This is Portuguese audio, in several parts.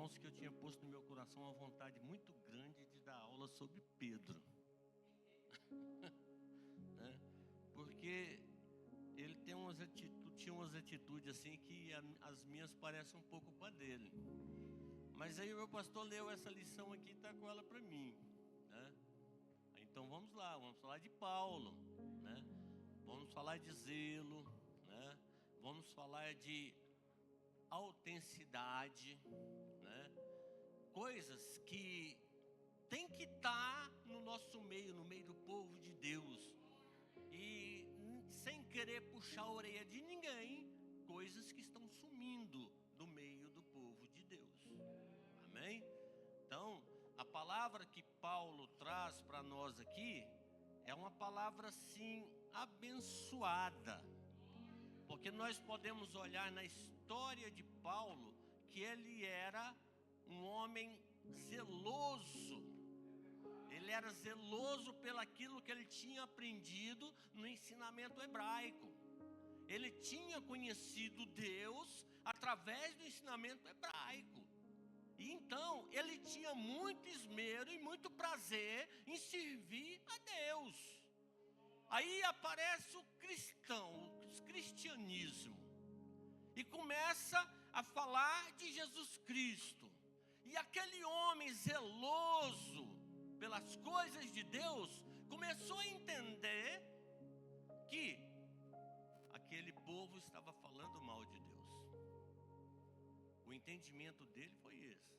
irmãos que eu tinha posto no meu coração uma vontade muito grande de dar aula sobre Pedro. Né? Porque ele tinha umas atitudes assim que as minhas parecem um pouco com a dele. Mas aí o meu pastor leu essa lição aqui e está com ela para mim. Né? Então vamos lá, vamos falar de Paulo. Né? Vamos falar de zelo. Né? Vamos falar de autenticidade. Né? Coisas que tem que estar no nosso meio, no meio do povo de Deus. E sem querer puxar a orelha de ninguém, coisas que estão sumindo do meio do povo de Deus. Amém? Então, a palavra que Paulo traz para nós aqui é uma palavra assim abençoada. Porque nós podemos olhar na história de Paulo que ele era um homem zeloso. Ele era zeloso pelaquilo que ele tinha aprendido no ensinamento hebraico. Ele tinha conhecido Deus através do ensinamento hebraico. E então, ele tinha muito esmero e muito prazer em servir a Deus. Aí aparece o cristão, o cristianismo. E começa a falar de Jesus Cristo. E aquele homem zeloso pelas coisas de Deus, começou a entender que aquele povo estava falando mal de Deus. O entendimento dele foi esse.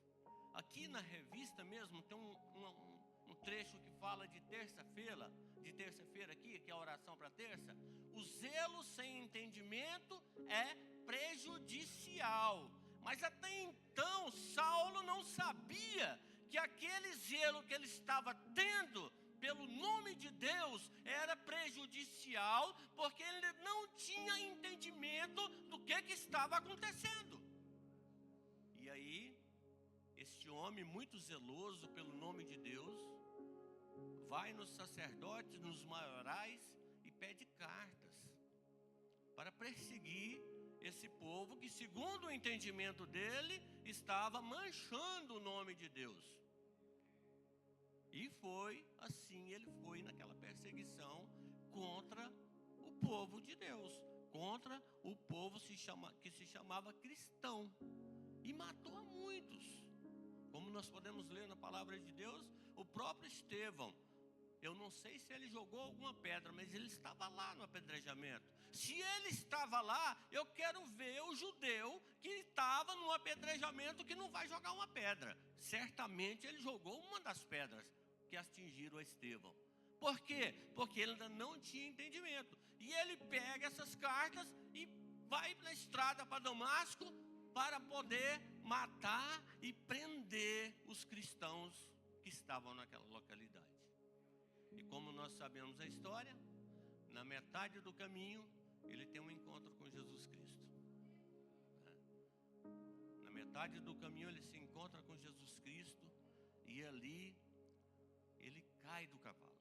Aqui na revista mesmo tem um trecho que fala de terça-feira aqui, que é a oração para terça. O zelo sem entendimento é prejudicial. Mas até então Saulo não sabia que aquele zelo que ele estava tendo pelo nome de Deus era prejudicial, porque ele não tinha entendimento do que estava acontecendo. E aí, este homem muito zeloso pelo nome de Deus, vai nos sacerdotes, nos maiorais e pede cartas para perseguir esse povo que, segundo o entendimento dele, estava manchando o nome de Deus. E foi assim, ele foi naquela perseguição contra o povo de Deus, contra o povo que se chamava cristão, e matou a muitos. Como nós podemos ler na palavra de Deus, o próprio Estevão, eu não sei se ele jogou alguma pedra, mas ele estava lá no apedrejamento. Se ele estava lá, eu quero ver o judeu que estava no apedrejamento que não vai jogar uma pedra. Certamente ele jogou uma das pedras que atingiram a Estevão. Por quê? Porque ele ainda não tinha entendimento. E ele pega essas cartas e vai na estrada para Damasco para poder matar e prender os cristãos que estavam naquela localidade. E como nós sabemos a história, na metade do caminho, ele tem um encontro com Jesus Cristo. Na metade do caminho, ele se encontra com Jesus Cristo, e ali ele cai do cavalo.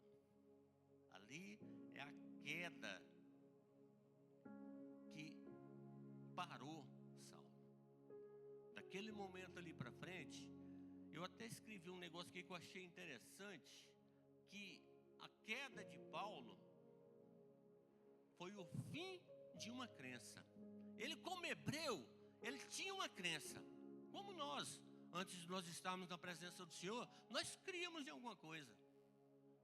Ali é a queda que parou Saulo. Daquele momento ali para frente, eu até escrevi um negócio aqui que eu achei interessante, que a queda de Paulo foi o fim de uma crença. Ele, como hebreu, ele tinha uma crença. Como nós, antes de nós estarmos na presença do Senhor, nós críamos em alguma coisa.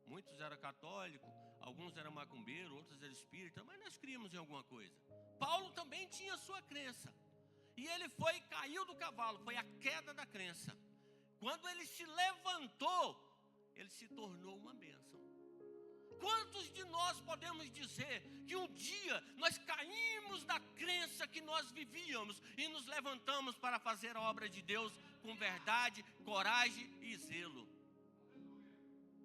Muitos eram católicos, alguns eram macumbeiros, outros eram espíritas, mas nós críamos em alguma coisa. Paulo também tinha sua crença. E ele caiu do cavalo, foi a queda da crença. Quando ele se levantou, ele se tornou uma bênção. Quantos de nós podemos dizer que um dia nós caímos da crença que nós vivíamos e nos levantamos para fazer a obra de Deus com verdade, coragem e zelo?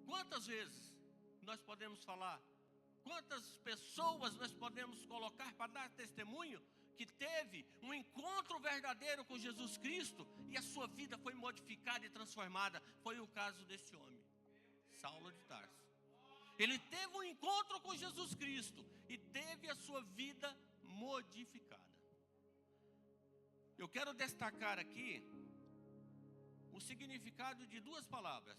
Quantas vezes nós podemos falar? Quantas pessoas nós podemos colocar para dar testemunho que teve um encontro verdadeiro com Jesus Cristo e a sua vida foi modificada e transformada? Foi o caso desse homem, Saulo de Tarso. Ele teve um encontro com Jesus Cristo e teve a sua vida modificada. Eu quero destacar aqui significado de duas palavras: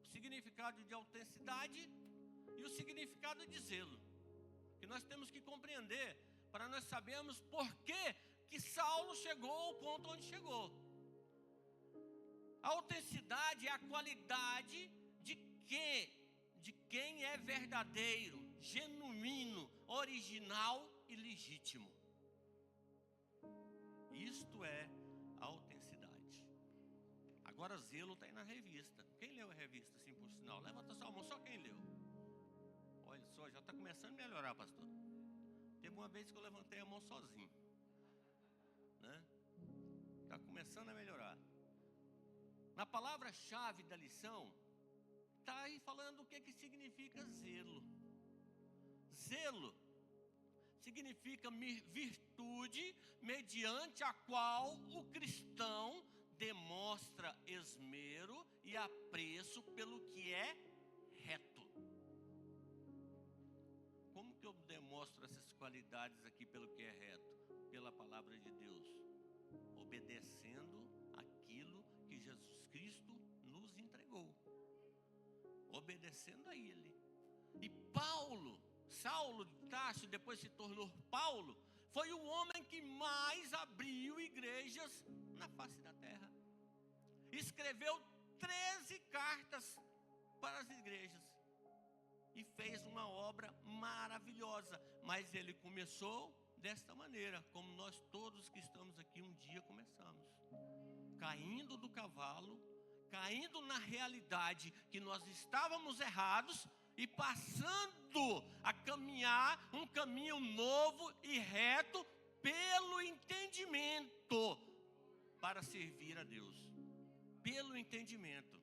o significado de autenticidade e o significado de zelo, que nós temos que compreender para nós sabermos por que Saulo chegou ao ponto onde chegou. A autenticidade é a qualidade de quem é verdadeiro, genuíno, original e legítimo. Isto é a autenticidade. Agora zelo está aí na revista. Quem leu a revista, assim, por sinal? Levanta sua mão, só quem leu. Olha só, já está começando a melhorar, pastor. Teve uma vez que eu levantei a mão sozinho, né? Está começando a melhorar. Na palavra-chave da lição, está aí falando o que significa zelo. Zelo significa virtude mediante a qual o cristão demonstra esmero e apreço pelo que é reto. Como que eu demonstro essas qualidades aqui pelo que é reto? Pela palavra de Deus, obedecendo aquilo que Jesus Cristo nos entregou, obedecendo a Ele. E Saulo de Tarso, depois se tornou Paulo, foi o homem que mais abriu igrejas na face da terra. Escreveu 13 cartas para as igrejas e fez uma obra maravilhosa. Mas ele começou desta maneira, como nós todos que estamos aqui um dia começamos, caindo do cavalo, caindo na realidade que nós estávamos errados e passando a caminhar um caminho novo e reto pelo entendimento para servir a Deus. Pelo entendimento.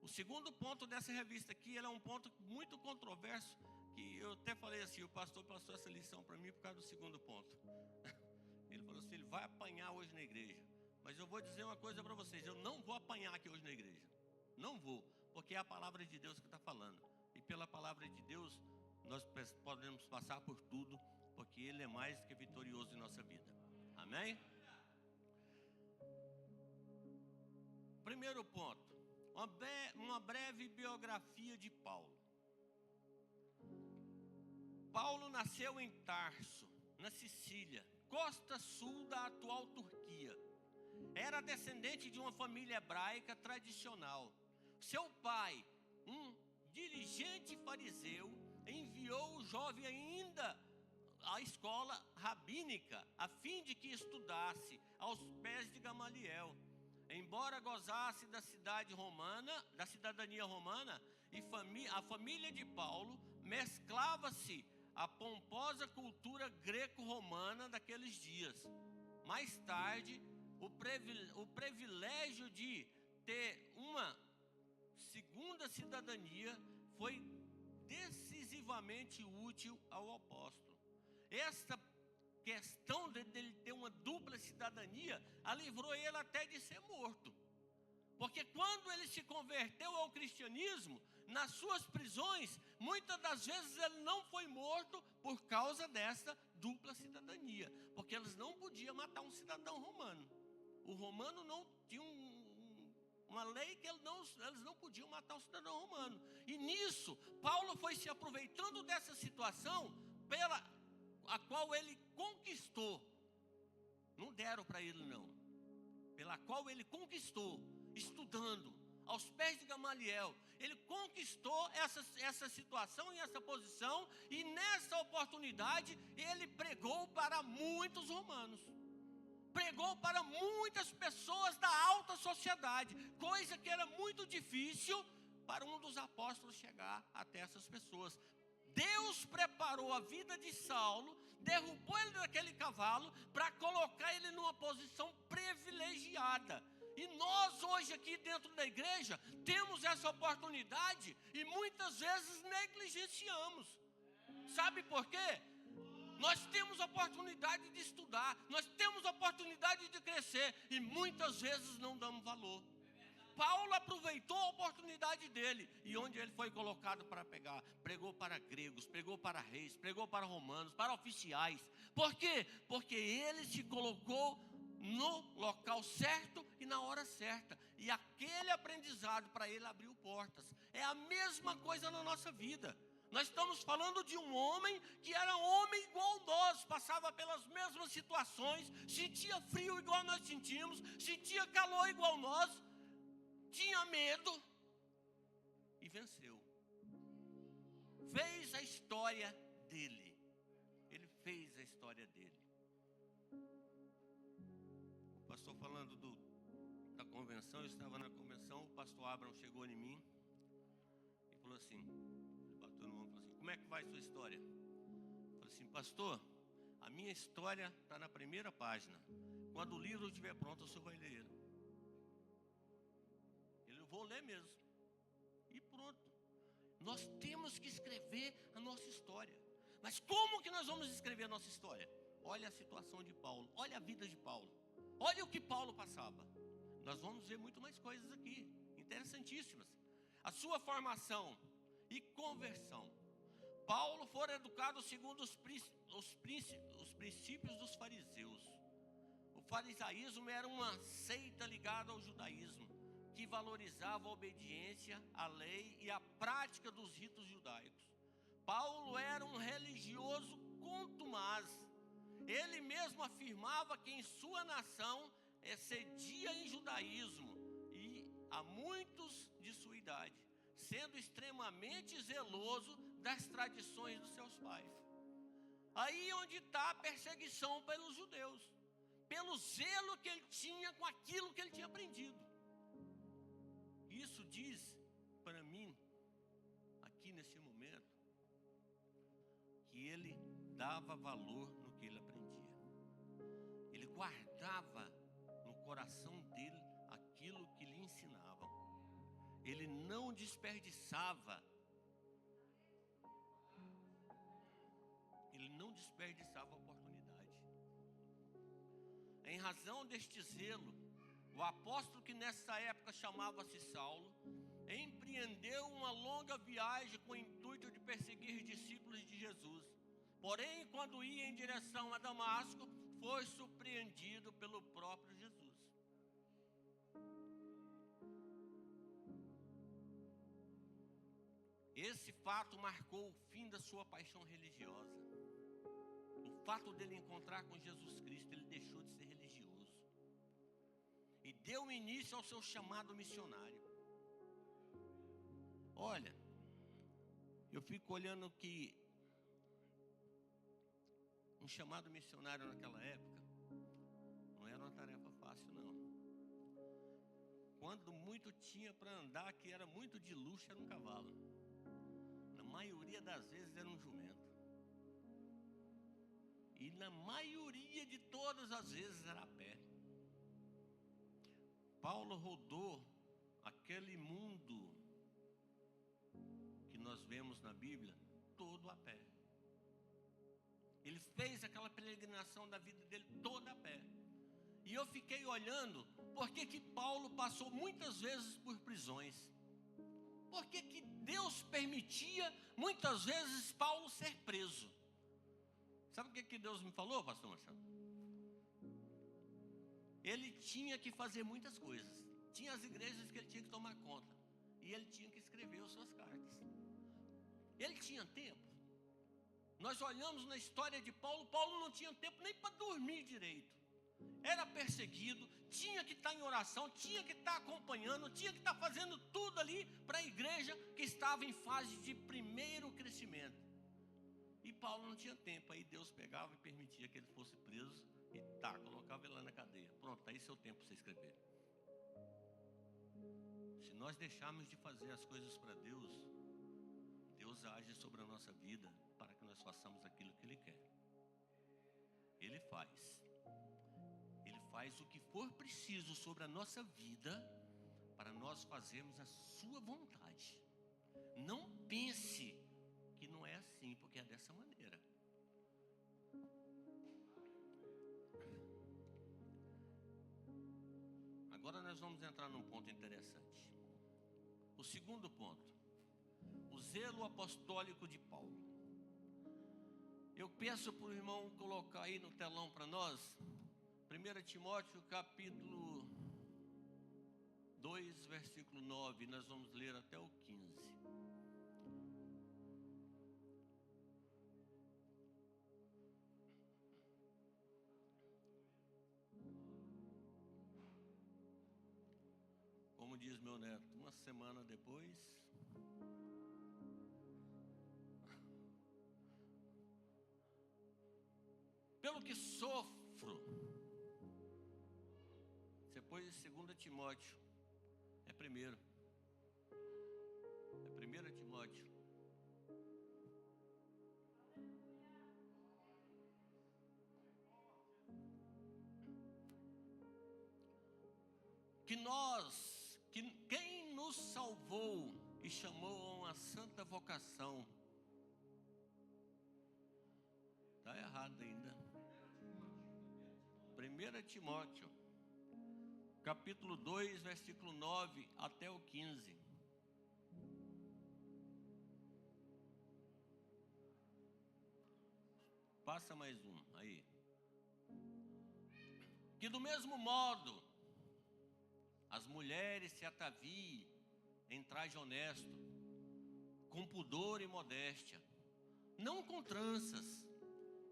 O segundo ponto dessa revista aqui, ela é um ponto muito controverso, que eu até falei assim, o pastor passou essa lição para mim por causa do segundo ponto. Ele falou assim, ele vai apanhar hoje na igreja. Mas eu vou dizer uma coisa para vocês, eu não vou apanhar aqui hoje na igreja. Não vou, porque é a palavra de Deus que está falando. E pela palavra de Deus, nós podemos passar por tudo, porque Ele é mais que vitorioso em nossa vida. Amém? Primeiro ponto, uma breve biografia de Paulo. Paulo nasceu em Tarso, na Sicília, costa sul da atual Turquia. Era descendente de uma família hebraica tradicional. Seu pai, um dirigente fariseu, enviou o jovem ainda à escola rabínica, a fim de que estudasse aos pés de Gamaliel. Embora gozasse da cidadania romana, a família de Paulo mesclava-se à pomposa cultura greco-romana daqueles dias. Mais tarde, o privilégio de ter uma segunda cidadania foi decisivamente útil ao apóstolo. Esta questão dele ter uma dupla cidadania a livrou ele até de ser morto. Porque quando ele se converteu ao cristianismo, nas suas prisões, muitas das vezes ele não foi morto por causa dessa dupla cidadania. Porque eles não podiam matar um cidadão romano. O romano não tinha uma lei que eles não podiam matar um cidadão romano. E nisso, Paulo foi se aproveitando dessa situação pela a qual ele conquistou. Não deram para ele não. Pela qual ele conquistou, estudando aos pés de Gamaliel. Ele conquistou essa situação e essa posição, e nessa oportunidade ele pregou para muitos romanos. Pregou para muitas pessoas da alta sociedade, coisa que era muito difícil para um dos apóstolos chegar até essas pessoas. Deus preparou a vida de Saulo, derrubou ele daquele cavalo para colocar ele numa posição privilegiada. E nós hoje aqui dentro da igreja temos essa oportunidade e muitas vezes negligenciamos. Sabe por quê? Nós temos oportunidade de estudar, nós temos oportunidade de crescer e muitas vezes não damos valor. Paulo aproveitou a oportunidade dele, e onde ele foi colocado para pegar, pregou para gregos, pregou para reis, pregou para romanos, para oficiais. Por quê? Porque ele se colocou no local certo e na hora certa. E aquele aprendizado para ele abriu portas. É a mesma coisa na nossa vida. Nós estamos falando de um homem que era homem igual nós, passava pelas mesmas situações, sentia frio igual nós sentimos, sentia calor igual nós, tinha medo e venceu. Fez a história dele. Ele fez a história dele. O pastor falando da convenção, eu estava na convenção, o pastor Abraham chegou em mim e falou assim, ele bateu no ombro e falou assim, como é que vai a sua história? Eu falei assim, pastor, a minha história está na primeira página. Quando o livro estiver pronto, o senhor vai ler ele. Eu vou ler mesmo. E pronto. Nós temos que escrever a nossa história. Mas como que nós vamos escrever a nossa história? Olha a situação de Paulo, olha a vida de Paulo, olha o que Paulo passava. Nós vamos ver muito mais coisas aqui, interessantíssimas. A sua formação e conversão. Paulo foi educado segundo os princípios dos fariseus. O farisaísmo era uma seita ligada ao judaísmo, que valorizava a obediência à lei e a prática dos ritos judaicos. Paulo era um religioso contumaz. Ele mesmo afirmava que em sua nação excedia em judaísmo e a muitos de sua idade, sendo extremamente zeloso das tradições dos seus pais. Aí onde está a perseguição pelos judeus, pelo zelo que ele tinha com aquilo que ele tinha aprendido. Isso diz para mim, aqui nesse momento, que ele dava valor no que ele aprendia. Ele guardava no coração dele aquilo que lhe ensinavam. Ele não desperdiçava. Ele não desperdiçava a oportunidade. Em razão deste zelo, o apóstolo, que nessa época chamava-se Saulo, empreendeu uma longa viagem com o intuito de perseguir discípulos de Jesus. Porém, quando ia em direção a Damasco, foi surpreendido pelo próprio Jesus. Esse fato marcou o fim da sua paixão religiosa. O fato dele encontrar com Jesus Cristo, ele deixou de ser religioso e deu início ao seu chamado missionário. Olha, eu fico olhando que um chamado missionário naquela época não era uma tarefa fácil, não. Quando muito tinha para andar, que era muito de luxo, era um cavalo. Na maioria das vezes era um jumento. E na maioria de todas as vezes era a pé. Paulo rodou aquele mundo que nós vemos na Bíblia todo a pé. Ele fez aquela peregrinação da vida dele toda a pé. E eu fiquei olhando, por que Paulo passou muitas vezes por prisões? Por que Deus permitia muitas vezes Paulo ser preso? Sabe o que Deus me falou, pastor Marcelo? Ele tinha que fazer muitas coisas. Tinha as igrejas que ele tinha que tomar conta. E ele tinha que escrever as suas cartas. Ele tinha tempo. Nós olhamos na história de Paulo, Paulo não tinha tempo nem para dormir direito. Era perseguido, tinha que estar em oração, tinha que estar acompanhando, tinha que estar fazendo tudo ali para a igreja que estava em fase de primeiro crescimento. E Paulo não tinha tempo, aí Deus pegava e permitia que ele fosse preso e colocava ele lá na cadeia. Pronto, está aí seu tempo para você escrever. Se nós deixarmos de fazer as coisas para Deus, Deus age sobre a nossa vida para que nós façamos aquilo que Ele quer. Ele faz. Ele faz o que for preciso sobre a nossa vida para nós fazermos a sua vontade. Não pense que não é assim, porque é dessa maneira. Agora nós vamos entrar num ponto interessante. O segundo ponto, o zelo apostólico de Paulo. Eu peço para o irmão colocar aí no telão para nós 1 Timóteo capítulo 2, versículo 9, nós vamos ler até o 15. Como diz meu neto, uma semana depois, pelo que sofro, depois de 2 Timóteo, é 1 Timóteo. Quem nos salvou e chamou a uma santa vocação, está errado ainda. 1 Timóteo, capítulo 2, versículo 9 até o 15. Passa mais um, aí. Que do mesmo modo, as mulheres se ataviem em traje honesto, com pudor e modéstia, não com tranças,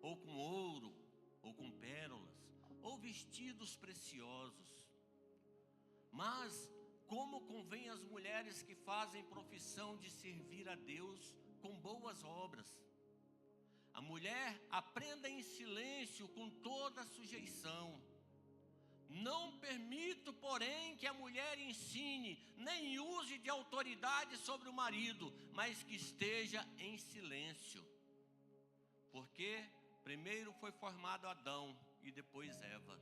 ou com ouro, ou com pérolas, ou vestidos preciosos, mas como convém às mulheres que fazem profissão de servir a Deus com boas obras. A mulher aprenda em silêncio com toda sujeição. Não permito, porém, que a mulher ensine, nem use de autoridade sobre o marido, mas que esteja em silêncio. Porque primeiro foi formado Adão e depois Eva.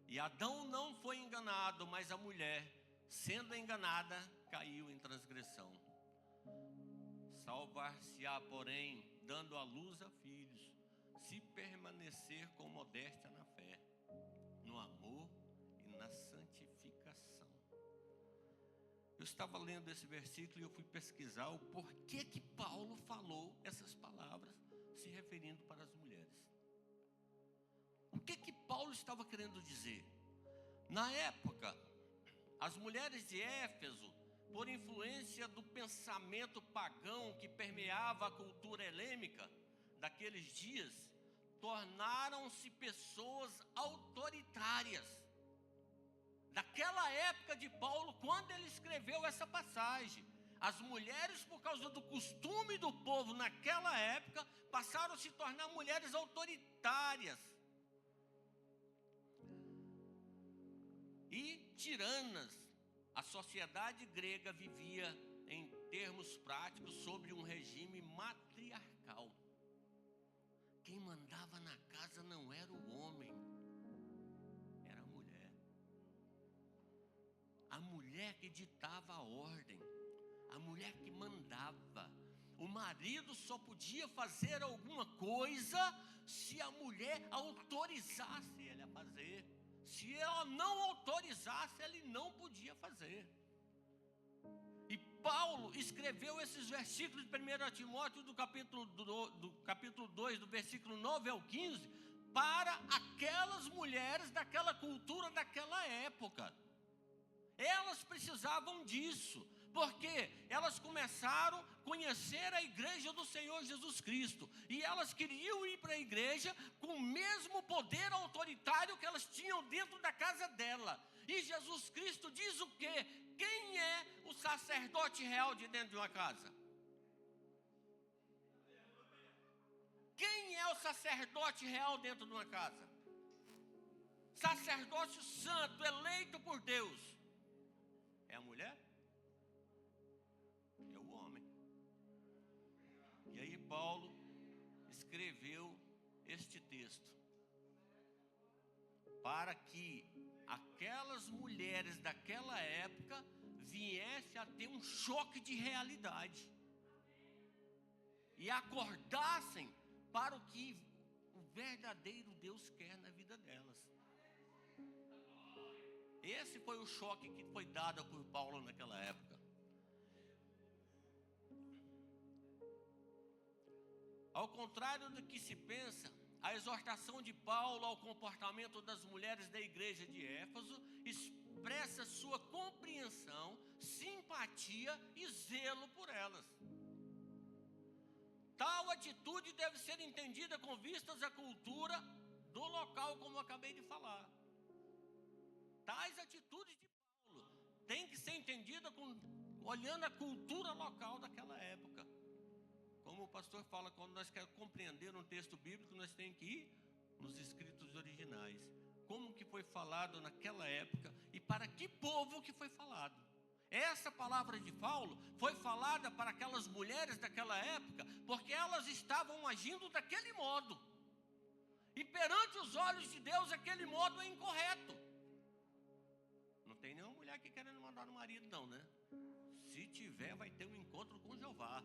E Adão não foi enganado, mas a mulher, sendo enganada, caiu em transgressão. Salvar-se-á, porém, dando à luz a filhos, se permanecer com modéstia na fé, no amor e na santificação. Eu estava lendo esse versículo e eu fui pesquisar o porquê que Paulo falou essas palavras se referindo para as mulheres. O que Paulo estava querendo dizer? Na época, as mulheres de Éfeso, por influência do pensamento pagão que permeava a cultura helênica daqueles dias, tornaram-se pessoas autoritárias. Daquela época de Paulo, quando ele escreveu essa passagem, as mulheres, por causa do costume do povo naquela época, passaram a se tornar mulheres autoritárias e tiranas. A sociedade grega vivia, em termos práticos, sobre um regime matriarcal. Quem mandava na casa não era o homem, era a mulher. A mulher que ditava a ordem, a mulher que mandava. O marido só podia fazer alguma coisa se a mulher autorizasse ele a fazer. Se ela não autorizasse, ele não podia fazer. E Paulo escreveu esses versículos de 1 Timóteo do capítulo 2, do versículo 9 ao 15, para aquelas mulheres daquela cultura, daquela época. Elas precisavam disso, porque elas começaram a conhecer a igreja do Senhor Jesus Cristo, e elas queriam ir para a igreja com o mesmo poder autoritário que elas tinham dentro da casa dela. E Jesus Cristo diz o quê? Quem é o sacerdote real de dentro de uma casa? Quem é o sacerdote real dentro de uma casa? Sacerdócio santo, eleito por Deus. É a mulher? É o homem. E aí Paulo escreveu este texto para que aquelas mulheres daquela época viessem a ter um choque de realidade e acordassem para o que o verdadeiro Deus quer na vida delas. Esse foi o choque que foi dado por Paulo naquela época. Ao contrário do que se pensa, a exortação de Paulo ao comportamento das mulheres da igreja de Éfeso expressa sua compreensão, simpatia e zelo por elas. Tal atitude deve ser entendida com vistas à cultura do local, como eu acabei de falar. Tais atitudes de Paulo têm que ser entendidas olhando a cultura local daquela época. Como o pastor fala, quando nós queremos compreender um texto bíblico, nós temos que ir nos escritos originais. Como que foi falado naquela época e para que povo que foi falado. Essa palavra de Paulo foi falada para aquelas mulheres daquela época, porque elas estavam agindo daquele modo. E perante os olhos de Deus, aquele modo é incorreto. Não tem nenhuma mulher aqui querendo mandar no marido, não, né? Se tiver, vai ter um encontro com Jeová.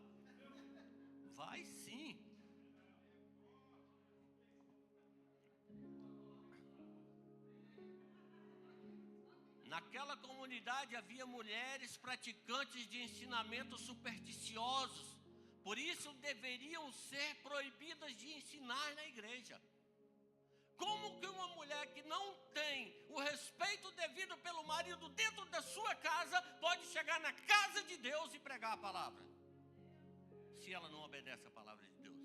Vai sim. Naquela comunidade havia mulheres praticantes de ensinamentos supersticiosos. Por isso deveriam ser proibidas de ensinar na igreja. Como que uma mulher que não tem o respeito devido pelo marido dentro da sua casa pode chegar na casa de Deus e pregar a palavra? Se ela não obedece a palavra de Deus.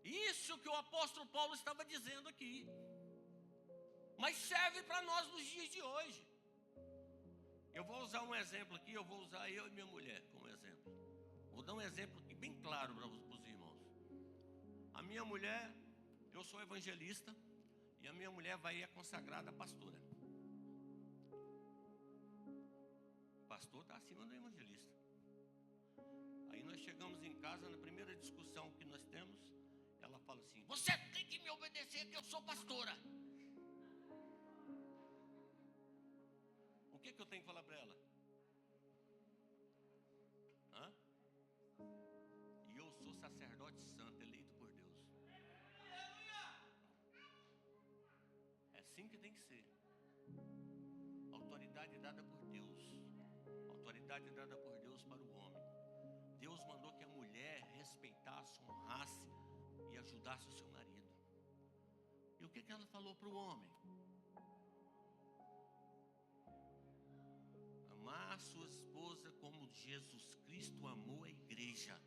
Isso que o apóstolo Paulo estava dizendo aqui. Mas serve para nós nos dias de hoje. Eu vou usar um exemplo aqui, eu vou usar eu e minha mulher como exemplo. Vou dar um exemplo aqui bem claro para os irmãos. A minha mulher, eu sou evangelista, e a minha mulher vai ir consagrada pastora. O pastor está acima do evangelista. Aí nós chegamos em casa, na primeira discussão que nós temos, ela fala assim: você tem que me obedecer que eu sou pastora. O que eu tenho que falar para ela? E eu sou sacerdote santo, eleito por Deus. É assim que tem que ser. Autoridade dada por Deus. Autoridade dada por Deus para o homem. Deus mandou que a mulher respeitasse, honrasse e ajudasse o seu marido. E o que ela falou para o homem? Amar a sua esposa como Jesus Cristo amou a igreja.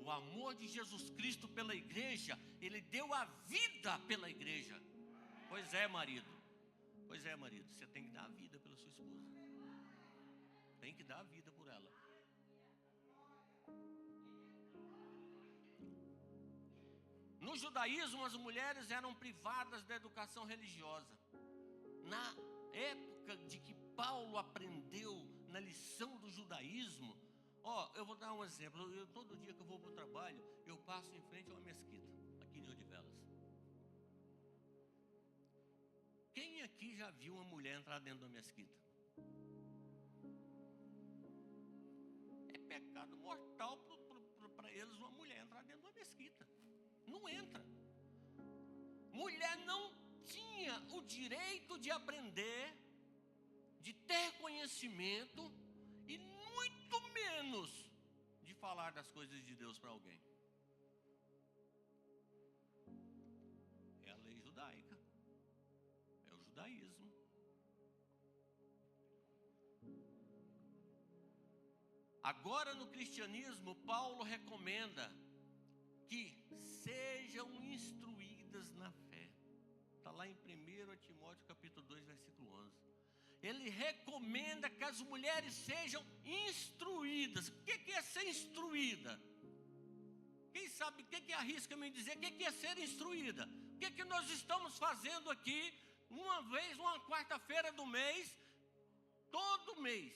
O amor de Jesus Cristo pela igreja, Ele deu a vida pela igreja. Pois é, marido, você tem que dar a vida pela sua esposa. Tem que dar a vida por ela. No judaísmo, as mulheres eram privadas da educação religiosa. Na época de que Paulo aprendeu na lição do judaísmo, eu vou dar um exemplo. Todo dia que eu vou para o trabalho, eu passo em frente a uma mesquita, aqui em Odivelas. Quem aqui já viu uma mulher entrar dentro da mesquita? É pecado mortal para eles uma mulher entrar dentro de uma mesquita. Não entra. Mulher não tinha o direito de aprender, de ter conhecimento e muito menos de falar das coisas de Deus para alguém. É a lei judaica. É o judaísmo. Agora no cristianismo, Paulo recomenda que sejam instruídas na fé. Está lá em 1 Timóteo capítulo 2, versículo 11. Ele recomenda que as mulheres sejam instruídas. O que é ser instruída? Quem sabe o que arrisca me dizer? O que é ser instruída? O que nós estamos fazendo aqui, uma quarta-feira do mês, todo mês,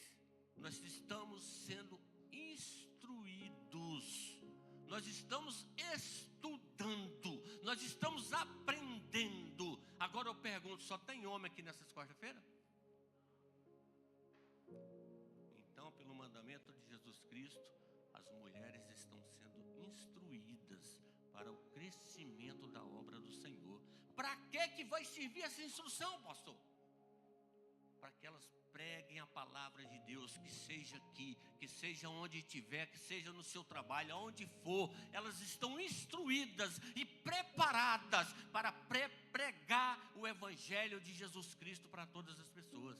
nós estamos sendo instruídos. Nós estamos estudando, nós estamos aprendendo. Agora eu pergunto, só tem homem aqui nessas quarta-feiras? Então, pelo mandamento de Jesus Cristo, as mulheres estão sendo instruídas para o crescimento da obra do Senhor. Para que vai servir essa instrução, pastor? Para que elas preguem a palavra de Deus, que seja aqui, que seja onde estiver, que seja no seu trabalho, aonde for, elas estão instruídas e preparadas para pregar o evangelho de Jesus Cristo para todas as pessoas.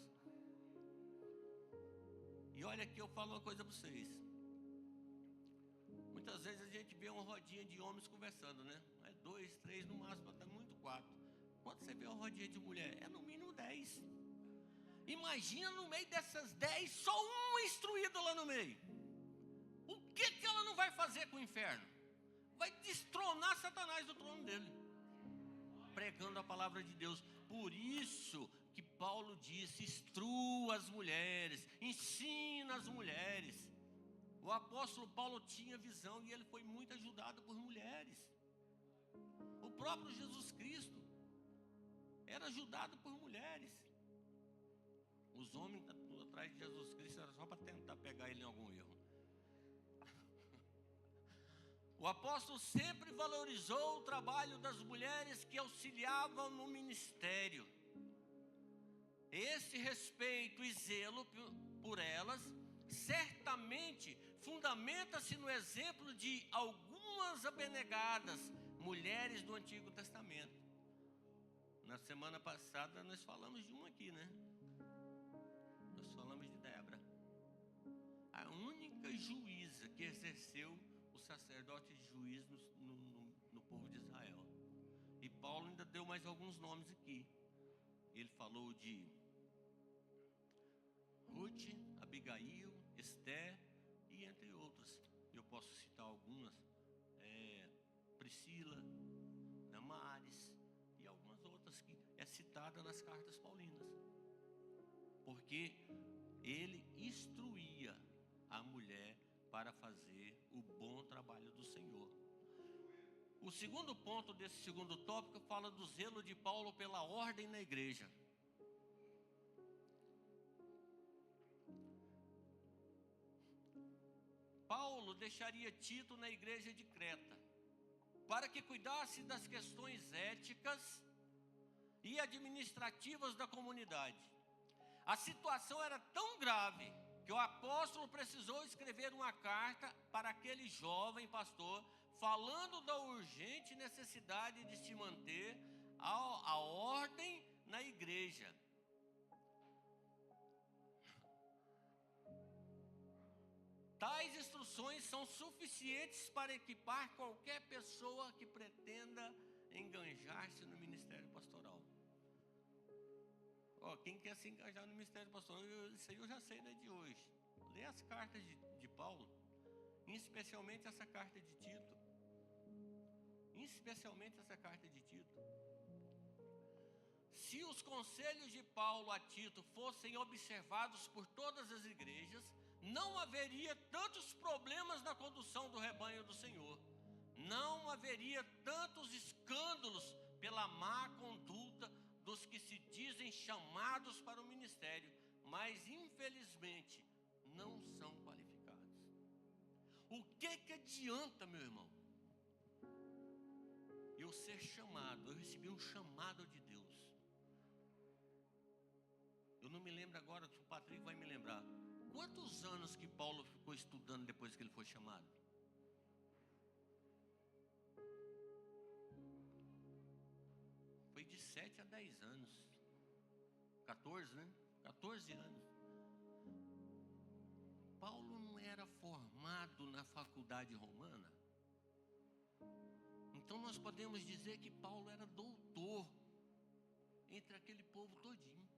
E olha aqui, eu falo uma coisa para vocês. Muitas vezes a gente vê uma rodinha de homens conversando, né? É 2, 3, no máximo até muito 4. Quando você vê uma rodinha de mulher, é no mínimo 10. Imagina no meio dessas 10, só uma instruída lá no meio. O que ela não vai fazer com o inferno? Vai destronar Satanás do trono dele, pregando a palavra de Deus. Por isso que Paulo disse: instrua as mulheres, ensina as mulheres. O apóstolo Paulo tinha visão e ele foi muito ajudado por mulheres. O próprio Jesus Cristo era ajudado por mulheres. Os homens atrás de Jesus Cristo era só para tentar pegar ele em algum erro. O apóstolo sempre valorizou o trabalho das mulheres que auxiliavam no ministério. Esse respeito e zelo por elas certamente fundamenta-se no exemplo de algumas abnegadas mulheres do Antigo Testamento. Na semana passada nós falamos de uma aqui, né? Nós falamos de Débora, a única juíza que exerceu o sacerdote de juiz no povo de Israel. E Paulo ainda deu mais alguns nomes aqui. Ele falou de Ruth, Abigail, Esté e entre outras. Eu posso citar algumas: Priscila, Damares e algumas outras que é citada nas cartas paulinas. Porque ele instruía a mulher para fazer o bom trabalho do Senhor. O segundo ponto desse segundo tópico fala do zelo de Paulo pela ordem na igreja. Paulo deixaria Tito na igreja de Creta, para que cuidasse das questões éticas e administrativas da comunidade. A situação era tão grave que o apóstolo precisou escrever uma carta para aquele jovem pastor, falando da urgente necessidade de se manter a ordem na igreja. Tais instruções são suficientes para equipar qualquer pessoa que pretenda enganjar-se no ministério pastoral. Quem quer se engajar no ministério pastoral, isso aí eu já sei de hoje. Lê as cartas de Paulo, especialmente essa carta de Tito. Se os conselhos de Paulo a Tito fossem observados por todas as igrejas, não haveria tantos problemas na condução do rebanho do Senhor. Não haveria tantos escândalos pela má conduta dos que se dizem chamados para o ministério, mas infelizmente não são qualificados. O que adianta, meu irmão, eu ser chamado? Eu recebi um chamado de Deus. Eu não me lembro agora, o Patrick vai me lembrar. Quantos anos que Paulo ficou estudando depois que ele foi chamado? Foi de 7 a 10 anos. 14, né? 14 anos. Paulo não era formado na faculdade romana. Então nós podemos dizer que Paulo era doutor entre aquele povo todinho.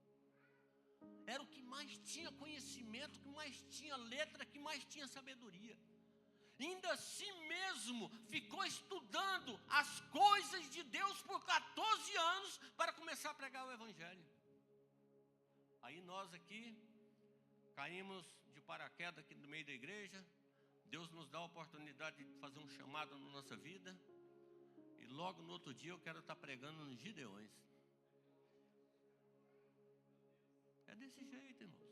Era o que mais tinha conhecimento, que mais tinha letra, que mais tinha sabedoria. Ainda assim mesmo ficou estudando as coisas de Deus por 14 anos para começar a pregar o evangelho. Aí nós aqui caímos de paraquedas aqui no meio da igreja. Deus nos dá a oportunidade de fazer um chamado na nossa vida. E logo no outro dia eu quero estar pregando nos Gideões. É desse jeito, irmãos.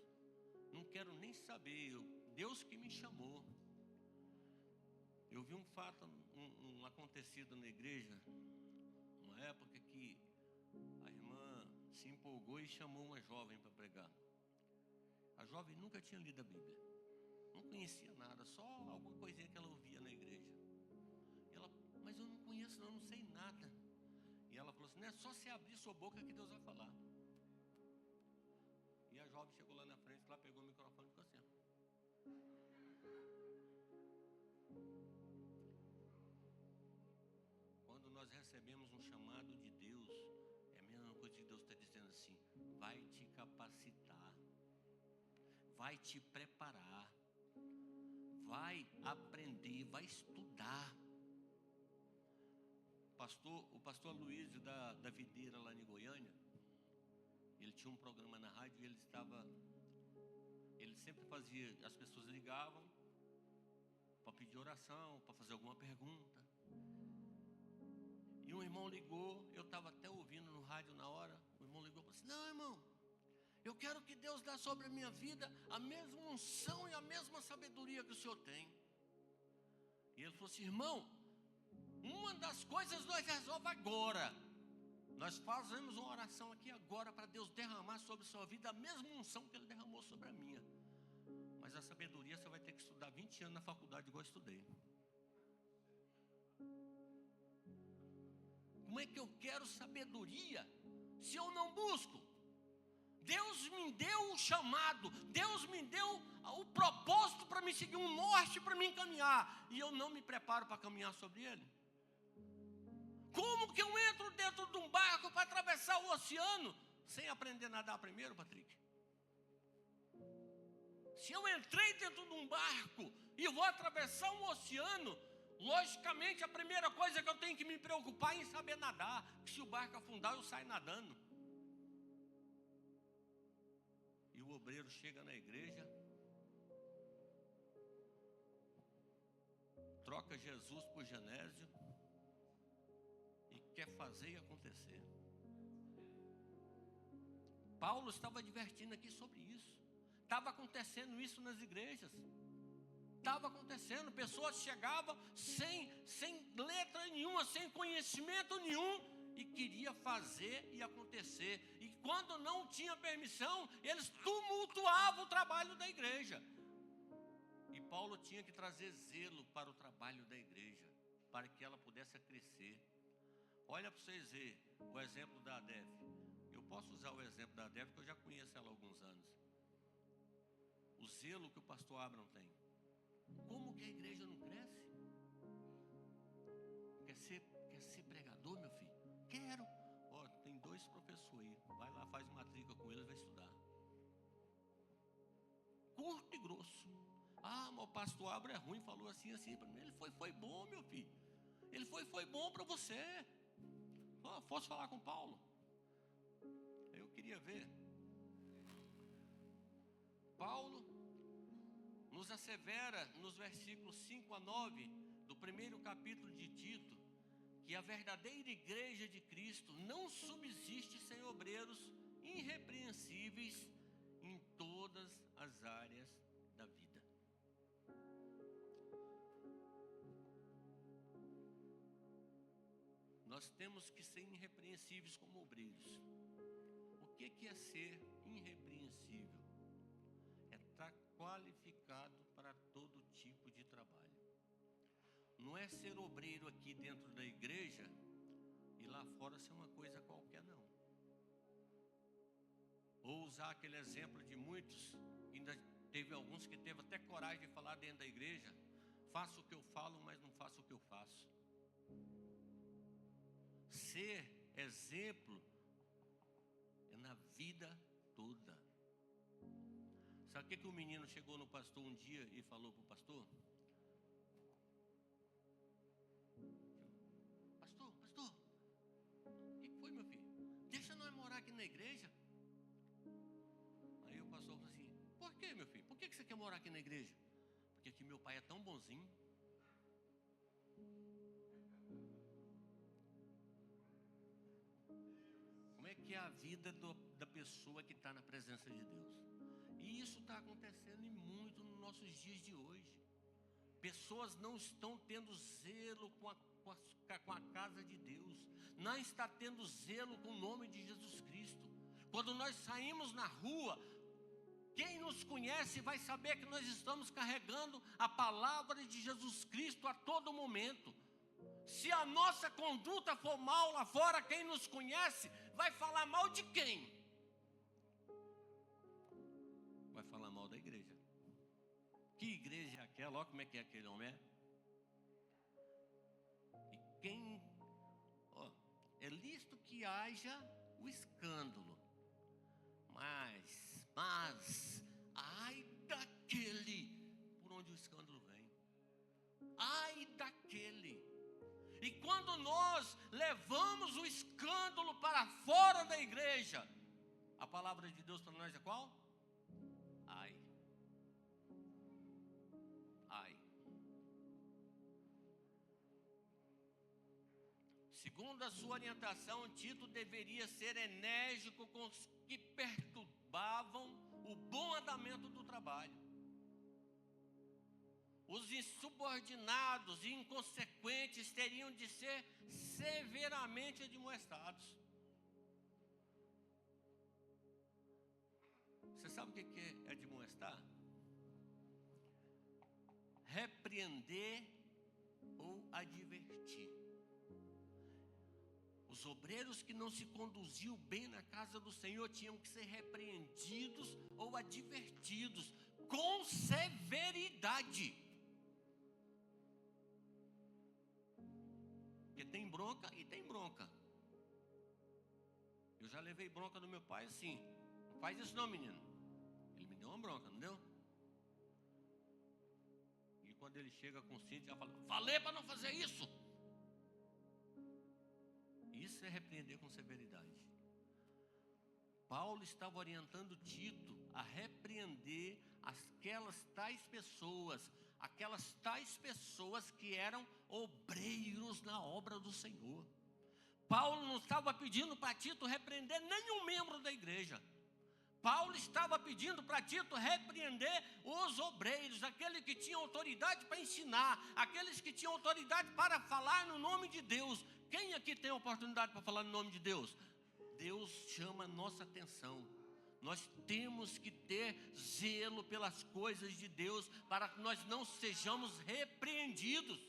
Não quero nem saber. Deus que me chamou. Eu vi um fato, um acontecido na igreja, uma época que a irmã se empolgou e chamou uma jovem para pregar. jovem nunca tinha lido a Bíblia. Não conhecia nada, só alguma coisinha que ela ouvia na igreja. E ela, mas eu não conheço, não sei nada. E ela falou assim, não é só você abrir sua boca que Deus vai falar. E a jovem chegou lá na frente, lá pegou o microfone e ficou assim. Quando nós recebemos um chamado de Deus, é a mesma coisa que Deus está dizendo assim, vai te capacitar, vai te preparar, vai aprender, vai estudar. O pastor Luiz da Videira lá em Goiânia, ele tinha um programa na rádio e ele sempre fazia, as pessoas ligavam para pedir oração, para fazer alguma pergunta. E um irmão ligou, eu estava até ouvindo no rádio na hora, o irmão ligou e falou assim, não, irmão, eu quero que Deus dê sobre a minha vida a mesma unção e a mesma sabedoria que o Senhor tem. E ele falou assim, irmão, uma das coisas nós resolvemos agora. Nós fazemos uma oração aqui agora para Deus derramar sobre a sua vida a mesma unção que Ele derramou sobre a minha. Mas a sabedoria você vai ter que estudar 20 anos na faculdade igual eu estudei. Como é que eu quero sabedoria se eu não busco? Deus me deu o chamado, Deus me deu o propósito para me seguir, um norte para me encaminhar, e eu não me preparo para caminhar sobre ele. Como que eu entro dentro de um barco para atravessar o oceano sem aprender a nadar primeiro, Patrick? Se eu entrei dentro de um barco e vou atravessar um oceano, logicamente a primeira coisa que eu tenho que me preocupar é em saber nadar, que se o barco afundar eu saio nadando. E o obreiro chega na igreja, troca Jesus por Genésio e quer fazer e acontecer. Paulo estava advertindo aqui sobre isso. Estava acontecendo isso nas igrejas. Estava acontecendo, pessoas chegavam sem letra nenhuma, sem conhecimento nenhum, e queria fazer e acontecer. E quando não tinha permissão, eles tumultuavam o trabalho da igreja. E Paulo tinha que trazer zelo para o trabalho da igreja, para que ela pudesse crescer. Olha para vocês verem o exemplo da ADEF. Eu posso usar o exemplo da ADEF, porque eu já conheço ela há alguns anos. O zelo que o pastor Abraham tem. Como que a igreja não cresce? Quer ser pregador, meu filho? Quero. Ó, tem 2 professores aí. Vai lá, faz matrícula com eles, vai estudar. Curto e grosso. Ah, mas o pastor Abraham é ruim, falou assim para mim. Ele foi bom, meu filho. Ele foi bom para você. Ó, posso falar com Paulo? Eu queria ver. Paulo nos assevera nos versículos 5 a 9 do primeiro capítulo de Tito, que a verdadeira igreja de Cristo não subsiste sem obreiros irrepreensíveis em todas as áreas da vida. Nós temos que ser irrepreensíveis como obreiros. O que é ser irrepreensível? É estar qualificado para todo tipo de trabalho. Não é ser obreiro aqui dentro da igreja e lá fora ser uma coisa qualquer, não. Ou usar aquele exemplo de muitos, ainda teve alguns que teve até coragem de falar dentro da igreja: faço o que eu falo, mas não faço o que eu faço. Ser exemplo é na vida toda. Sabe o que o menino chegou no pastor um dia e falou para o pastor? Pastor, o que foi, meu filho? Deixa nós morar aqui na igreja. Aí o pastor falou assim: por que, meu filho? Por que você quer morar aqui na igreja? Porque aqui meu pai é tão bonzinho. Como é que é a vida da pessoa que está na presença de Deus? E isso está acontecendo muito nos nossos dias de hoje. Pessoas não estão tendo zelo com a casa de Deus, não está tendo zelo com o nome de Jesus Cristo. Quando nós saímos na rua, quem nos conhece vai saber que nós estamos carregando a palavra de Jesus Cristo a todo momento. Se a nossa conduta for mal lá fora, quem nos conhece vai falar mal de quem? Vai falar mal da igreja. Que igreja é aquela? Olha como é que é aquele homem. E quem... é lícito que haja o escândalo. Mas, ai daquele por onde o escândalo vem. Ai daquele. E quando nós levamos o escândalo para fora da igreja, a palavra de Deus para nós é qual? Ai. Ai. Segundo a sua orientação, Tito deveria ser enérgico com os que perturbavam o bom andamento do trabalho. Os insubordinados e inconsequentes teriam de ser severamente admoestados. Você sabe o que é admoestar? Repreender ou advertir. Os obreiros que não se conduziam bem na casa do Senhor tinham que ser repreendidos ou advertidos com severidade. Porque tem bronca e tem bronca. Eu já levei bronca do meu pai assim: não faz isso não, menino. Ele me deu uma bronca, não deu? E quando ele chega com o cinto, já fala: falei para não fazer isso. Isso é repreender com severidade. Paulo estava orientando Tito a repreender aquelas tais pessoas que eram obreiros na obra do Senhor. Paulo não estava pedindo para Tito repreender nenhum membro da igreja. Paulo estava pedindo para Tito repreender os obreiros, aqueles que tinham autoridade para ensinar, aqueles que tinham autoridade para falar no nome de Deus. Quem aqui tem oportunidade para falar no nome de Deus? Deus chama a nossa atenção. Nós temos que ter zelo pelas coisas de Deus, para que nós não sejamos repreendidos.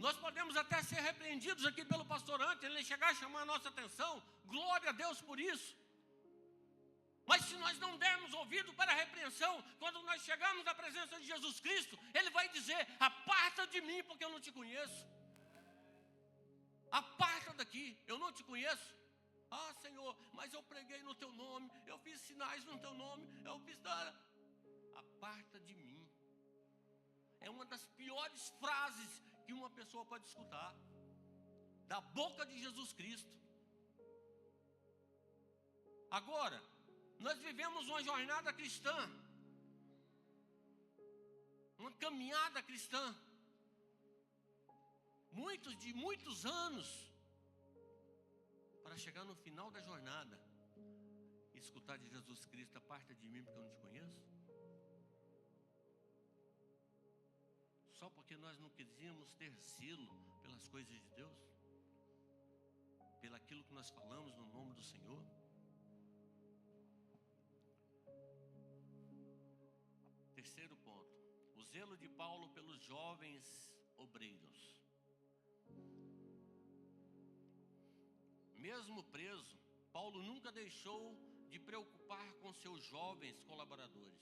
Nós podemos até ser repreendidos aqui pelo pastor antes, ele chegar a chamar a nossa atenção. Glória a Deus por isso. Mas se nós não dermos ouvido para a repreensão, quando nós chegarmos à presença de Jesus Cristo, Ele vai dizer: aparta de mim, porque eu não te conheço. Aparta daqui, eu não te conheço. Ah, Senhor, mas eu preguei no teu nome, eu fiz sinais no teu nome, eu fiz nada. Aparta de mim. É uma das piores frases que uma pessoa pode escutar da boca de Jesus Cristo. Agora, nós vivemos uma jornada cristã, uma caminhada cristã, muitos anos, para chegar no final da jornada e escutar de Jesus Cristo: aparta de mim, porque eu não te conheço. Só porque nós não quisemos ter zelo pelas coisas de Deus, pelaquilo que nós falamos no nome do Senhor. Terceiro ponto: o zelo de Paulo pelos jovens obreiros. Mesmo preso, Paulo nunca deixou de preocupar com seus jovens colaboradores.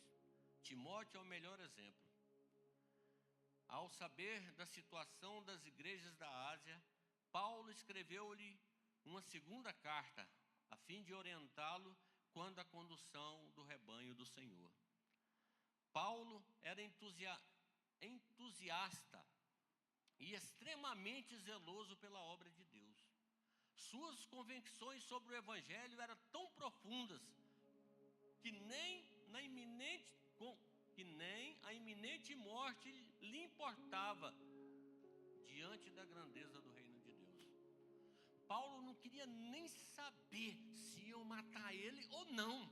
Timóteo é o melhor exemplo. Ao saber da situação das igrejas da Ásia, Paulo escreveu-lhe uma segunda carta, a fim de orientá-lo quanto à condução do rebanho do Senhor. Paulo era entusiasta e extremamente zeloso pela obra de Deus. Suas convicções sobre o Evangelho eram tão profundas que nem a iminente morte lhe importava diante da grandeza do reino de Deus. Paulo não queria nem saber se iam matar ele ou não.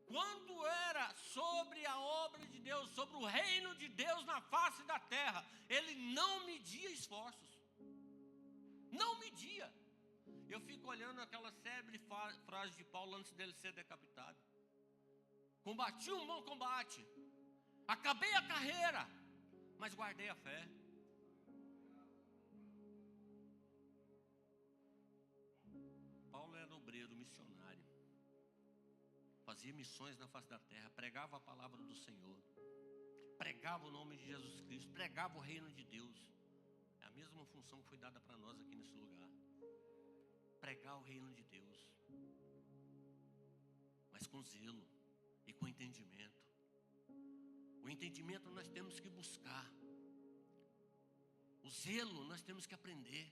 Quando era sobre a obra de Deus, sobre o reino de Deus na face da terra, ele não media esforços. Não media. Eu fico olhando aquela célebre frase de Paulo antes dele ser decapitado. combati um bom combate, acabei a carreira, mas guardei a fé. Paulo era obreiro, missionário, fazia missões na face da terra, pregava a palavra do Senhor, pregava o nome de Jesus Cristo, pregava o reino de Deus. É a mesma função que foi dada para nós aqui nesse lugar, pregar o reino de Deus, mas com zelo e com entendimento. O entendimento nós temos que buscar, o zelo nós temos que aprender.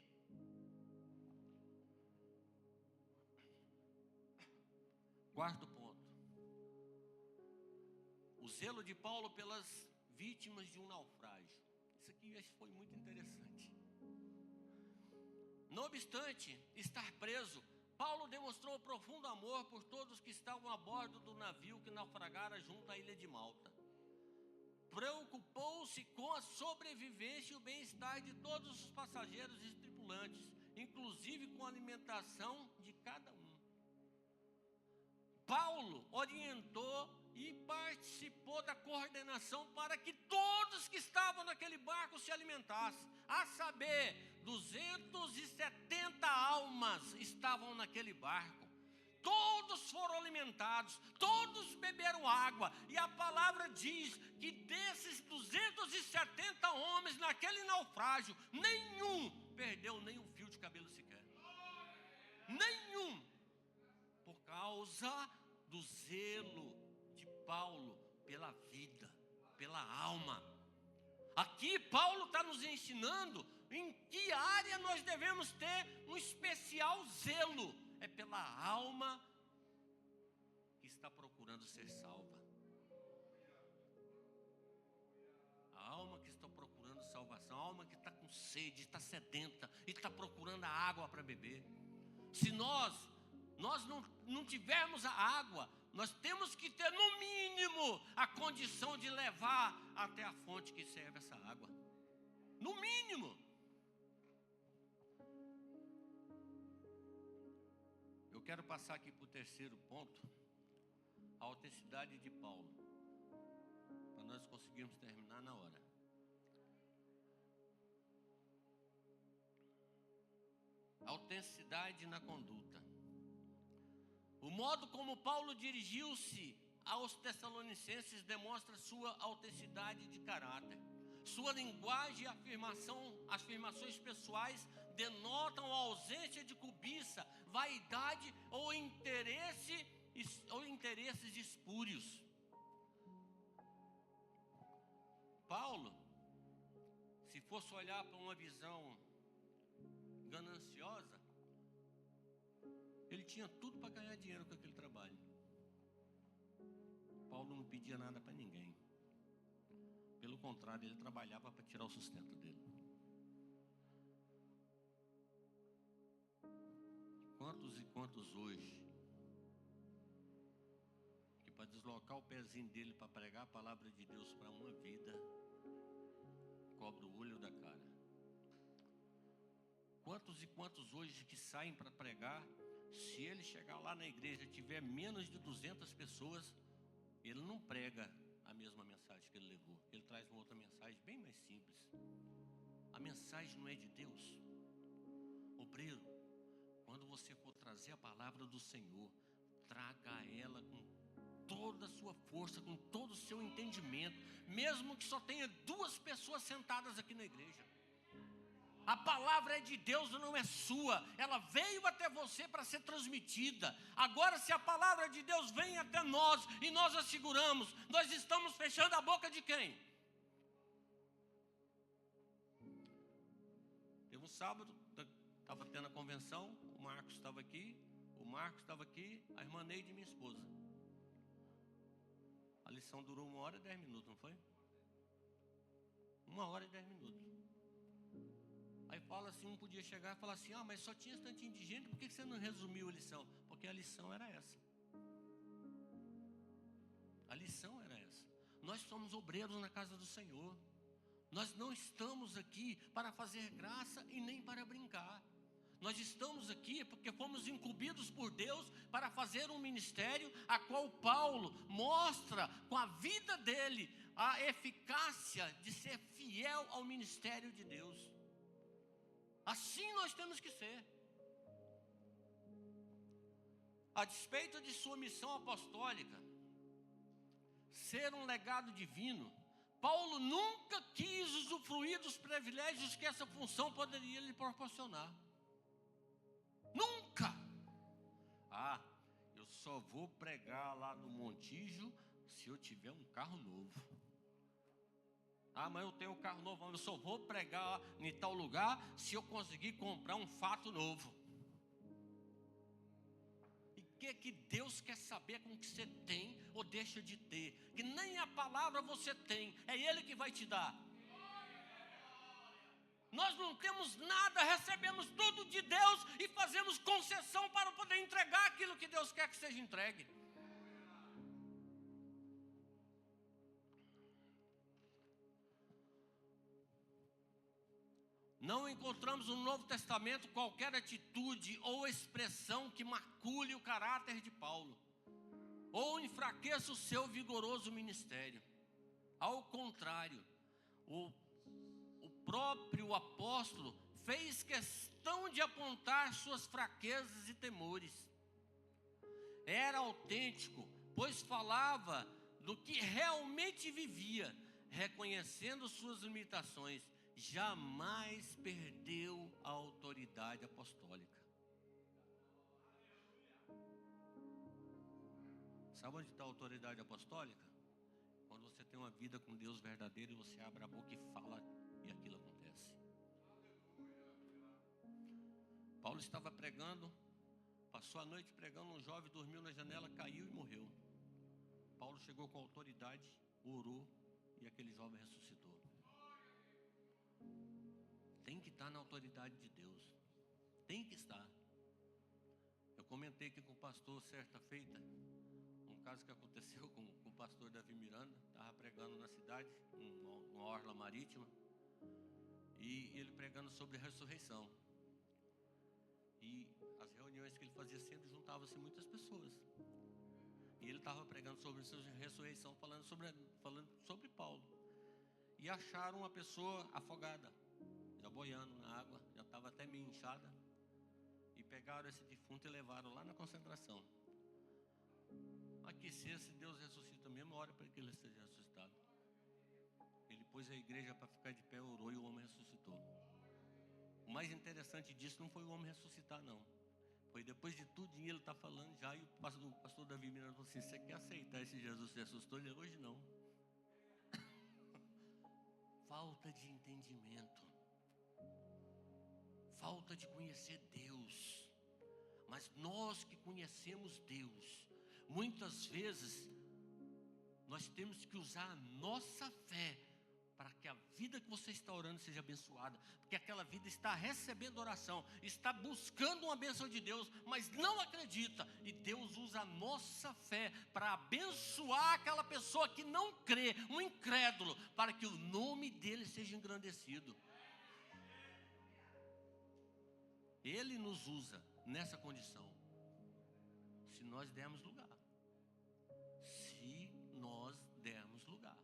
Quarto ponto, o zelo de Paulo pelas vítimas de um naufrágio. Isso aqui foi muito interessante. Não obstante estar preso, Paulo demonstrou profundo amor por todos que estavam a bordo do navio que naufragara junto à ilha de Malta. Preocupou-se com a sobrevivência e o bem-estar de todos os passageiros e tripulantes, inclusive com a alimentação de cada um. Paulo orientou e participou da coordenação para que todos que estavam naquele barco se alimentassem. A saber, 270 almas estavam naquele barco. Todos foram alimentados, todos beberam água. E a palavra diz que desses 270 homens naquele naufrágio, nenhum perdeu nem um fio de cabelo sequer. Nenhum. Por causa do zelo de Paulo pela vida, pela alma. Aqui Paulo está nos ensinando em que área nós devemos ter um especial zelo. É pela alma que está procurando ser salva. A alma que está procurando salvação, a alma que está com sede, está sedenta e está procurando a água para beber. Se nós não tivermos a água, nós temos que ter no mínimo a condição de levar até a fonte que serve essa água. No mínimo. Eu quero passar aqui para o terceiro ponto, a autenticidade de Paulo, para nós conseguirmos terminar na hora. Autenticidade na conduta. O modo como Paulo dirigiu-se aos Tessalonicenses demonstra sua autenticidade de caráter. Sua linguagem e afirmações pessoais denotam a ausência de cobiça, vaidade ou interesses espúrios. Paulo, se fosse olhar para uma visão gananciosa, ele tinha tudo para ganhar dinheiro com aquele trabalho. Paulo não pedia nada para ninguém. Pelo contrário, ele trabalhava para tirar o sustento dele. Quantos e quantos hoje, que para deslocar o pezinho dele para pregar a palavra de Deus para uma vida, cobra o olho da cara. Quantos e quantos hoje que saem para pregar, se ele chegar lá na igreja e tiver menos de 200 pessoas, ele não prega a mesma mensagem que ele levou. Ele traz uma outra mensagem bem mais simples. A mensagem não é de Deus. Obreiro, quando você for trazer a palavra do Senhor, traga ela com toda a sua força, com todo o seu entendimento, mesmo que só tenha 2 pessoas sentadas aqui na igreja. A palavra é de Deus, não é sua. Ela veio até você para ser transmitida. Agora, se a palavra de Deus vem até nós e nós a seguramos, nós estamos fechando a boca de quem? Teve um sábado, estava tendo a convenção, o Marcos estava aqui, a irmã Neide, minha esposa. A lição durou 1 hora e 10 minutos, não foi? 1 hora e 10 minutos. Aí fala assim, um podia chegar e falar assim, mas só tinha esse tantinho de gente, por que você não resumiu a lição? Porque a lição era essa. A lição era essa. Nós somos obreiros na casa do Senhor. Nós não estamos aqui para fazer graça e nem para brincar. Nós estamos aqui porque fomos incumbidos por Deus para fazer um ministério a qual Paulo mostra com a vida dele a eficácia de ser fiel ao ministério de Deus. Assim nós temos que ser. A despeito de sua missão apostólica ser um legado divino, Paulo nunca quis usufruir dos privilégios que essa função poderia lhe proporcionar. Nunca. Eu só vou pregar lá no Montijo se eu tiver um carro novo. Mas eu tenho um carro novo, eu só vou pregar em tal lugar se eu conseguir comprar um fato novo. E o que Deus quer saber com o que você tem ou deixa de ter? Que nem a palavra você tem, é Ele que vai te dar. Nós não temos nada, recebemos tudo de Deus e fazemos concessão para poder entregar aquilo que Deus quer que seja entregue. Não encontramos no Novo Testamento qualquer atitude ou expressão que macule o caráter de Paulo, ou enfraqueça o seu vigoroso ministério. Ao contrário, o próprio apóstolo fez questão de apontar suas fraquezas e temores. Era autêntico, pois falava do que realmente vivia, reconhecendo suas limitações. Jamais perdeu a autoridade apostólica. Sabe onde está a autoridade apostólica? Quando você tem uma vida com Deus verdadeiro e você abre a boca e fala e aquilo acontece. Paulo estava pregando, passou a noite pregando, um jovem dormiu na janela, caiu e morreu. Paulo chegou com autoridade, orou e aquele jovem ressuscitou. Tem que estar na autoridade de Deus. Tem que estar. Eu comentei aqui com o pastor certa feita um caso que aconteceu com o pastor Davi Miranda. Estava pregando na cidade, numa orla marítima, e ele pregando sobre a ressurreição. E as reuniões que ele fazia sempre juntavam-se muitas pessoas. E ele estava pregando sobre a ressurreição, falando sobre Paulo. E acharam uma pessoa afogada, já boiando na água, já estava até meio inchada. E pegaram esse defunto e levaram lá na concentração. Aqui, se Deus ressuscita mesmo, ora para que ele esteja ressuscitado. Ele pôs a igreja para ficar de pé, orou e o homem ressuscitou. O mais interessante disso não foi o homem ressuscitar, não. Foi depois de tudo ele está falando já, e o pastor Davi Miranda falou assim: você quer aceitar esse Jesus que ressuscitou? Ele: hoje não. Falta de entendimento, falta de conhecer Deus. Mas nós que conhecemos Deus, muitas vezes nós temos que usar a nossa fé para que a vida que você está orando seja abençoada, porque aquela vida está recebendo oração, está buscando uma bênção de Deus, mas não acredita, e Deus usa a nossa fé para abençoar aquela pessoa que não crê, um incrédulo, para que o nome dele seja engrandecido. Ele nos usa nessa condição, se nós dermos lugar. Se nós dermos lugar.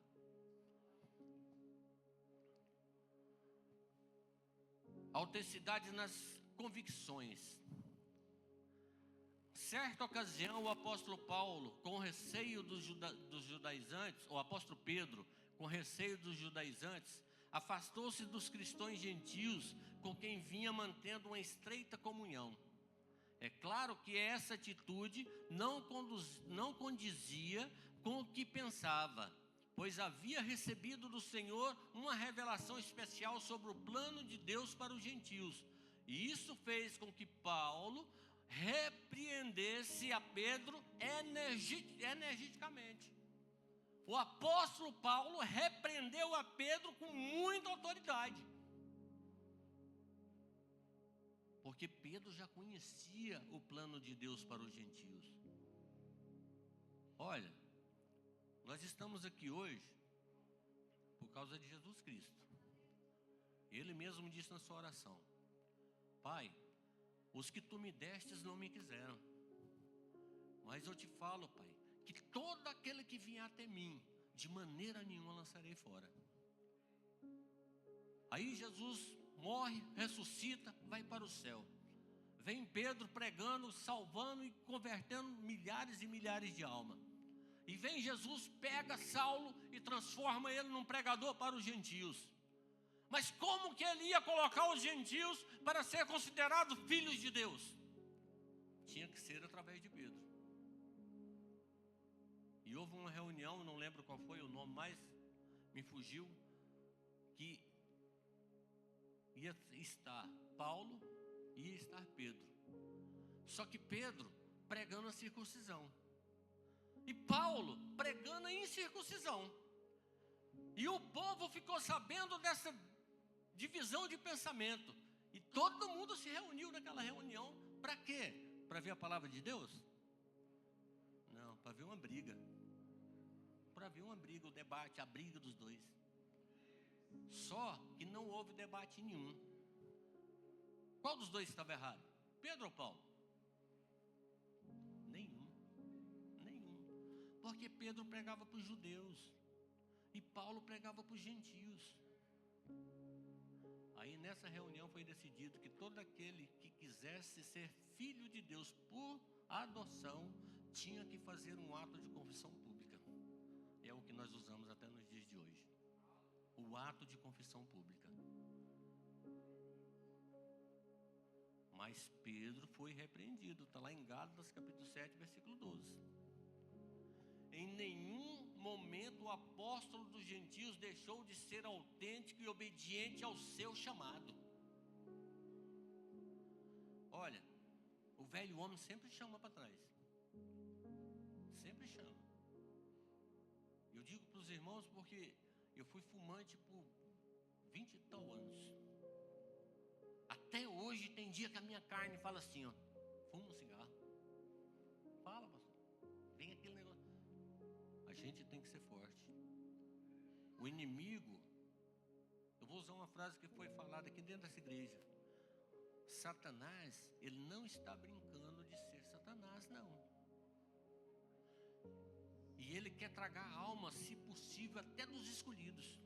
Autenticidade nas convicções. Certa ocasião, o apóstolo Paulo, com receio dos judaizantes, o apóstolo Pedro, com receio dos judaizantes, afastou-se dos cristãos gentios com quem vinha mantendo uma estreita comunhão. É claro que essa atitude não condizia com o que pensava, pois havia recebido do Senhor uma revelação especial sobre o plano de Deus para os gentios. E isso fez com que Paulo repreendesse a Pedro energicamente. O apóstolo Paulo repreendeu a Pedro com muita autoridade, porque Pedro já conhecia o plano de Deus para os gentios. Olha, nós estamos aqui hoje por causa de Jesus Cristo. Ele mesmo disse na sua oração: Pai, Os que tu me destes não me quiseram. Mas eu te falo, Pai, que todo aquele que vier até mim, de maneira nenhuma lançarei fora. Aí Jesus morre, ressuscita, vai para o céu. Vem Pedro pregando, salvando e convertendo milhares e milhares de almas. E vem Jesus, pega Saulo e transforma ele num pregador para os gentios. Mas como que ele ia colocar os gentios para ser considerados filhos de Deus? Tinha que ser através de Pedro. E houve uma reunião, não lembro qual foi o nome, mas me fugiu, que ia estar Paulo e ia estar Pedro. Só que Pedro pregando a circuncisão e Paulo pregando a incircuncisão. E o povo ficou sabendo dessa divisão de pensamento. E todo mundo se reuniu naquela reunião. Para quê? Para ver a palavra de Deus? Não, para ver uma briga. Para ver uma briga, o debate, a briga dos dois. Só que não houve debate nenhum. Qual dos dois estava errado? Pedro ou Paulo? Nenhum. Porque Pedro pregava para os judeus e Paulo pregava para os gentios. Aí nessa reunião foi decidido que todo aquele que quisesse ser filho de Deus por adoção tinha que fazer um ato de confissão pública. É o que nós usamos até nos dias de hoje. O ato de confissão pública. Mas Pedro foi repreendido. Está lá em Gálatas capítulo 7, versículo 12. Em nenhum momento o apóstolo dos gentios deixou de ser autêntico e obediente ao seu chamado. Olha, o velho homem sempre chama para trás. Sempre chama. Eu digo para os irmãos porque eu fui fumante por 20 e tal anos. Até hoje tem dia que a minha carne fala assim, ó, fuma um cigarro. Fala, pastor. Vem aquele negócio. A gente tem que ser forte. O inimigo, eu vou usar uma frase que foi falada aqui dentro dessa igreja. Satanás, ele não está brincando de ser Satanás, não. E ele quer tragar a alma, se possível, até dos escolhidos.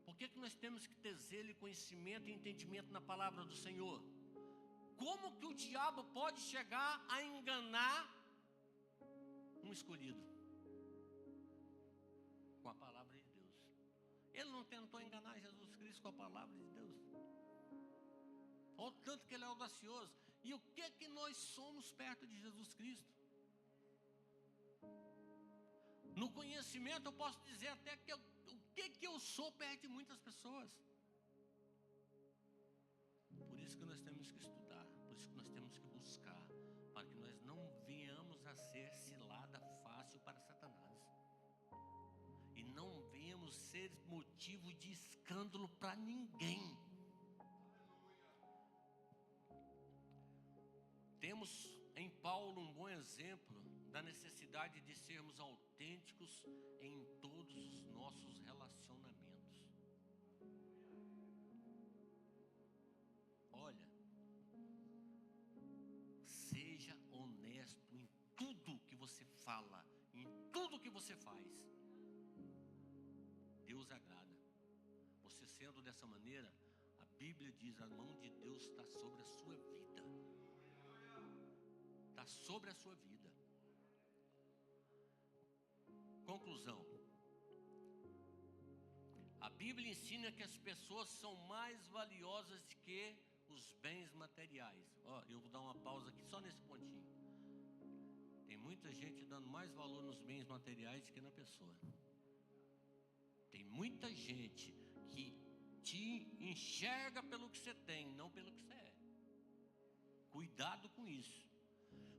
Por que nós temos que ter zelo e conhecimento e entendimento na palavra do Senhor? Como que o diabo pode chegar a enganar um escolhido? Com a palavra de Deus. Ele não tentou enganar Jesus Cristo com a palavra de Deus. Olha o tanto que ele é audacioso. E o que nós somos perto de Jesus Cristo? No conhecimento eu posso dizer até que o que eu sou perto de muitas pessoas. Por isso que nós temos que estudar, por isso que nós temos que buscar, para que nós não venhamos a ser cilada fácil para Satanás. E não venhamos ser motivo de escândalo para ninguém. Temos em Paulo um bom exemplo da necessidade de sermos autênticos em todos os nossos relacionamentos. Olha, seja honesto em tudo que você fala, em tudo que você faz. Deus agrada. Você sendo dessa maneira, a Bíblia diz: a mão de Deus está sobre a sua vida. Está sobre a sua vida. Conclusão. A Bíblia ensina que as pessoas são mais valiosas do que os bens materiais. Ó, eu vou dar uma pausa aqui só nesse pontinho. Tem muita gente dando mais valor nos bens materiais do que na pessoa. Tem muita gente que te enxerga pelo que você tem, não pelo que você é. Cuidado com isso.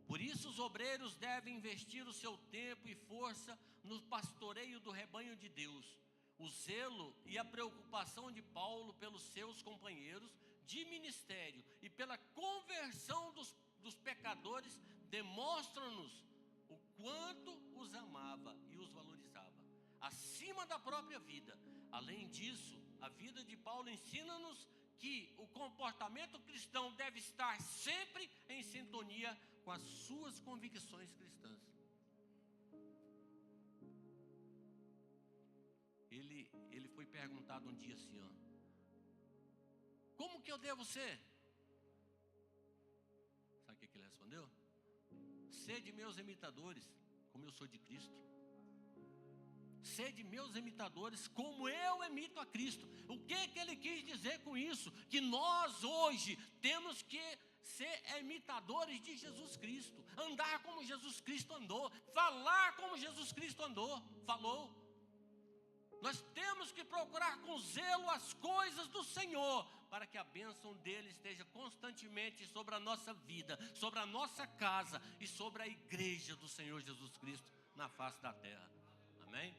Por isso os obreiros devem investir o seu tempo e força no pastoreio do rebanho de Deus. O zelo e a preocupação de Paulo pelos seus companheiros de ministério e pela conversão dos pecadores demonstram-nos o quanto os amava e os valorizava, acima da própria vida. Além disso, a vida de Paulo ensina-nos que o comportamento cristão deve estar sempre em sintonia com as suas convicções cristãs. Ele foi perguntado um dia assim, ó, como que eu devo ser? Sabe o que ele respondeu? Sede meus imitadores, como eu sou de Cristo. Sede meus imitadores, como eu imito a Cristo. O que ele quis dizer com isso? Que nós hoje temos que ser imitadores de Jesus Cristo, andar como Jesus Cristo andou, falar como Jesus Cristo falou. Nós temos que procurar com zelo as coisas do Senhor, para que a bênção dele esteja constantemente sobre a nossa vida, sobre a nossa casa e sobre a igreja do Senhor Jesus Cristo na face da terra. Amém?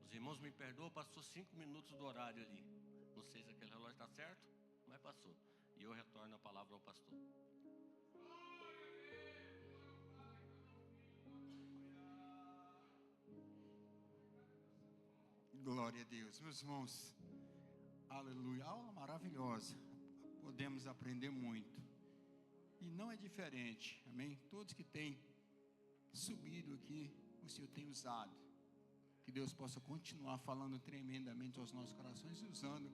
Os irmãos me perdoam, passou 5 minutos do horário ali. Não sei se aquele relógio está certo, mas passou. E eu retorno a palavra ao pastor. Glória a Deus, meus irmãos, aleluia, aula maravilhosa, podemos aprender muito, e não é diferente, amém? Todos que têm subido aqui, o Senhor tem usado, que Deus possa continuar falando tremendamente aos nossos corações, usando